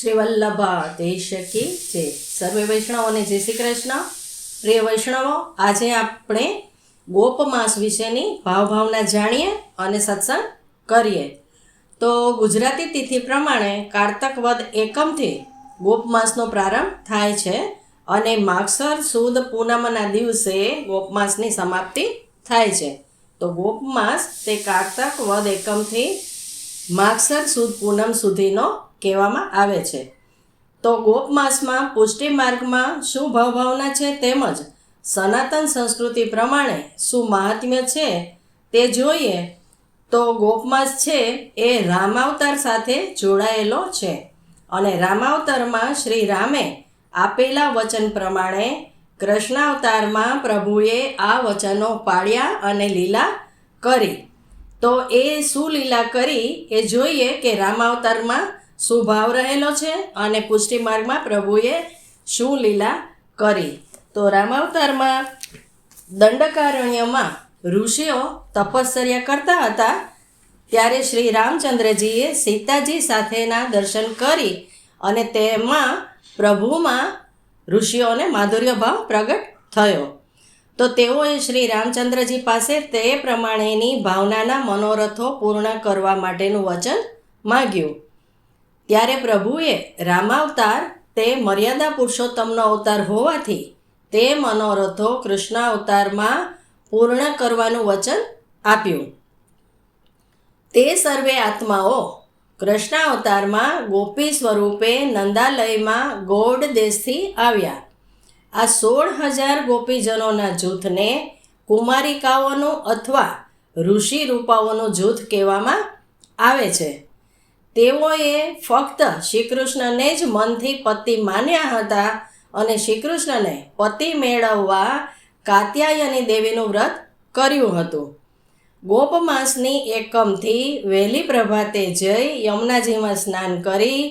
શ્રી વલ્લભા દેશ કી જય. સર્વે વૈષ્ણવોને જય શ્રી કૃષ્ણ. પ્રિય વૈષ્ણવો, આજે આપણે ગોપમાસ વિશેની ભાવના જાણીએ અને સત્સંગ કરીએ. તો ગુજરાતી તિથિ પ્રમાણે કારતક વદ એકમથી ગોપમાસનો પ્રારંભ થાય છે અને માગસર સુદ પૂનમના દિવસે ગોપમાસની સમાપ્તિ થાય છે. તો ગોપમાસ તે કારતક વદ એકમથી માગસર સુદ પૂનમ સુધીનો કહેવામાં આવે છે. તો ગોપમાસમાં પુષ્ટિ માર્ગમાં શું ભાવના છે તેમજ સનાતન સંસ્કૃતિ પ્રમાણે શું મહાત્મ્ય છે તે જોઈએ તો ગોપમાસ છે એ રામાવતાર સાથે જોડાયેલો છે અને રામાવતારમાં શ્રી રામે આપેલા વચન પ્રમાણે કૃષ્ણાવતારમાં પ્રભુએ આ વચનો પાળ્યા અને લીલા કરી. તો એ શું લીલા કરી એ જોઈએ કે રામાવતારમાં શું ભાવ રહેલો છે અને પુષ્ટિ માર્ગમાં પ્રભુએ શું લીલા કરી. તો રામાવતારમાં દંડકારણ્યમાં ઋષિઓ તપશ્ચર્યા કરતા હતા ત્યારે શ્રી રામચંદ્રજીએ સીતાજી સાથેના દર્શન કરી અને તેમાં પ્રભુમાં ઋષિઓને માધુર્ય ભાવ પ્રગટ થયો. તો તેઓએ શ્રી રામચંદ્રજી પાસે તે પ્રમાણેની ભાવનાના મનોરથો પૂર્ણ કરવા માટેનું વચન માગ્યું. ત્યારે પ્રભુએ રામાવતાર તે મર્યાદા પુરુષોત્તમનો અવતાર હોવાથી તે મનોરથો કૃષ્ણાવતારમાં પૂર્ણ કરવાનું વચન આપ્યું. તે સર્વે આત્માઓ કૃષ્ણાવતારમાં ગોપી સ્વરૂપે નંદાલયમાં ગૌડ દેશથી આવ્યા. આ 16,000 ગોપીજનોના જૂથને કુમારિકાઓનું અથવા ઋષિ રૂપાઓનું જૂથ કહેવામાં આવે છે. તેઓએ ફક્ત શ્રીકૃષ્ણને જ મનથી પતિ માન્યા હતા અને શ્રીકૃષ્ણને પતિ મેળવવા કાત્યાયની દેવીનું વ્રત કર્યું હતું. ગોપમાસની એકમથી વહેલી પ્રભાતે જઈ યમુનાજીમાં સ્નાન કરી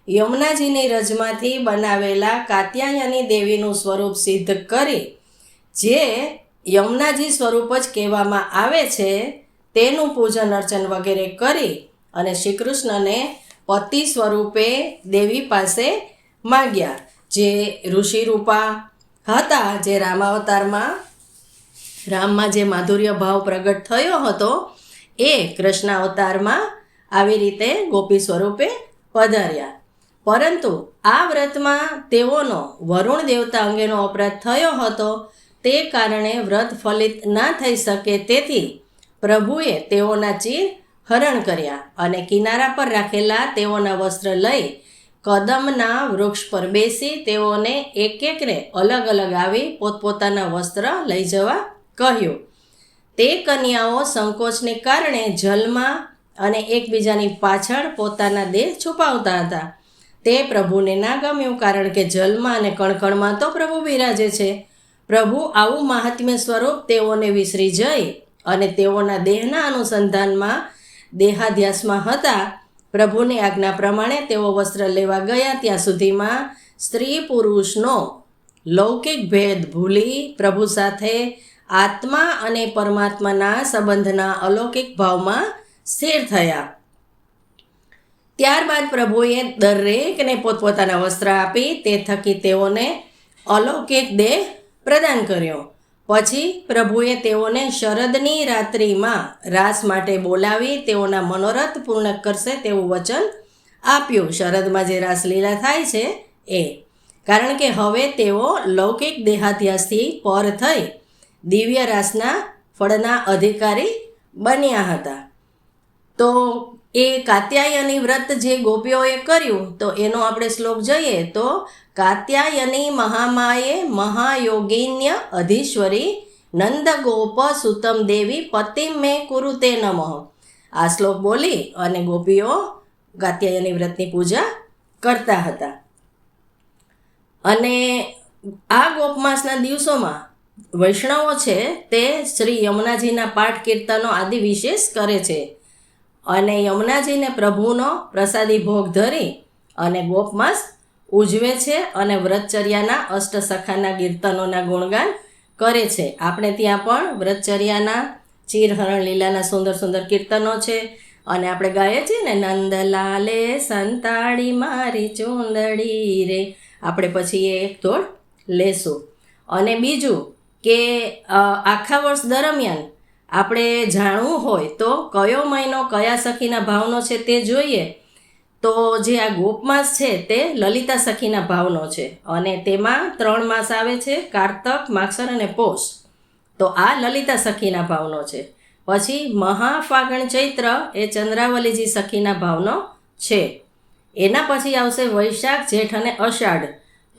યમુનાજીની રજમાંથી બનાવેલા કાત્યાયની દેવીનું સ્વરૂપ સિદ્ધ કરી જે યમુનાજી સ્વરૂપ જ કહેવામાં આવે છે તેનું પૂજન અર્ચન વગેરે કરી અને શ્રીકૃષ્ણને પતિ સ્વરૂપે દેવી પાસે માગ્યા. જે ઋષિરૂપા હતા, જે રામમાં જે માધુર્ય ભાવ પ્રગટ થયો હતો એ કૃષ્ણાવતારમાં આવી રીતે ગોપી સ્વરૂપે પધાર્યા. પરંતુ આ વ્રતમાં તેઓનો વરુણ દેવતા અંગેનો અપરાધ થયો હતો તે કારણે વ્રત ફલિત ના થઈ શકે તેથી પ્રભુએ તેઓના ચીર હરણ કર્યા અને કિનારા પર રાખેલા તેઓના વસ્ત્ર લઈ કદમના વૃક્ષ પર બેસી તેઓને એક એકને અલગ અલગ આવી પોતપોતાના વસ્ત્ર લઈ જવા કહ્યું. તે કન્યાઓ સંકોચને કારણે જલમાં અને એકબીજાની પાછળ પોતાના દેહ છુપાવતા હતા. તે પ્રભુને ના ગમ્યું કારણ કે જલમાં અને કણકણમાં તો પ્રભુ બિરાજે છે. પ્રભુ આવું મહાત્મ્ય સ્વરૂપ તેઓને વિસરી જઈ અને તેઓના દેહના અનુસંધાનમાં દેહાધ્યાસમાં હતા. પ્રભુની આજ્ઞા પ્રમાણે તેઓ વસ્ત્ર લેવા ગયા ત્યાં સુધીમાં સ્ત્રી પુરુષનો લૌકિક ભેદ ભૂલી પ્રભુ સાથે આત્મા અને પરમાત્માના સંબંધના અલૌકિક ભાવમાં સ્થિર થયા. ત્યારબાદ પ્રભુએ દરેકને પોતપોતાના વસ્ત્ર આપી તે થકી તેઓને અલૌકિક દેહ પ્રદાન કર્યો. પછી પ્રભુએ તેઓને શરદની રાત્રિમાં રાસ માટે બોલાવી તેઓના મનોરથ પૂર્ણ કરશે તેવું વચન આપ્યું. શરદમાં જે રાસલીલા થાય છે એ કારણ કે હવે તેઓ લૌકિક દેહાધ્યાસથી પર થઈ દિવ્ય રાસના ફળના અધિકારી બન્યા હતા. તો એ કાત્યાયની વ્રત જે ગોપીઓએ કર્યું તો એનો આપણે શ્લોક જોઈએ તો કાત્યાયની મહામાયે મહાયોગિન્ય અધીશ્વરી નંદગોપ સુતમ દેવી પતિમ મે કુરુતે નમઃ. આ શ્લોક બોલી અને ગોપીઓ કાત્યાયની વ્રતની પૂજા કરતા હતા. અને આ ગોપમાસના દિવસોમાં વૈષ્ણવો છે તે શ્રી યમુનાજીના પાઠ કીર્તનો આદિ વિશેષ કરે છે અને યમુનાજીને પ્રભુનો પ્રસાદી ભોગ ધરી અને ગોપમાસ ઉજવે છે અને વ્રતચર્યાના અષ્ટસખાના કીર્તનોના ગુણગાન કરે છે. આપણે ત્યાં પણ વ્રતચર્યાના ચીરહરણ લીલાના સુંદર સુંદર કીર્તનો છે અને આપણે ગાઈએ છીએ ને, નંદલાલે સંતાડી મારી ચૂંદડી રે. આપણે પછી એ એક ધોળ લેશું. અને બીજું કે આખા વર્ષ દરમિયાન આપણે જાણવું હોય તો કયો મહિનો કયા સખીના ભાવનો છે તે જોઈએ. તો જે આ ગોપમાસ છે તે લલિતા સખીના ભાવનો છે, અને તેમાં 3 માસ આવે છે, કારતક, માગસર અને પોષ. તો આ લલિતા સખીના ભાવનો છે. પછી મહાફાગણ ચૈત્ર એ ચંદ્રાવલીજી સખીના ભાવનો છે. એના પછી આવશે વૈશાખ, જેઠ અને અષાઢ.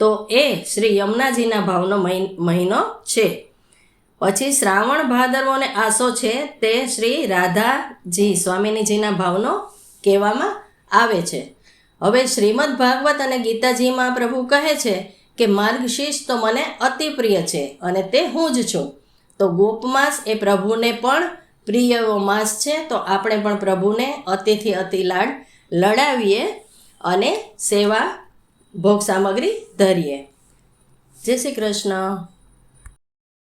તો એ શ્રી યમુનાજીના ભાવનો મહિનો છે. પછી શ્રાવણ, ભાદરવો અને આસો છે તે શ્રી રાધાજી સ્વામિનીજીના ભાવનો કહેવામાં આવે છે. હવે શ્રીમદ ભાગવત અને ગીતાજીમાં પ્રભુ કહે છે કે માર્ગશીર્ષ તો મને અતિ પ્રિય છે અને તે હું જ છું. તો ગોપમાસ એ પ્રભુને પણ પ્રિય એવો માસ છે. તો આપણે પણ પ્રભુને અતિથી અતિ લાડ લડાવીએ અને સેવા ભોગ સામગ્રી ધરીએ. જય શ્રી કૃષ્ણ.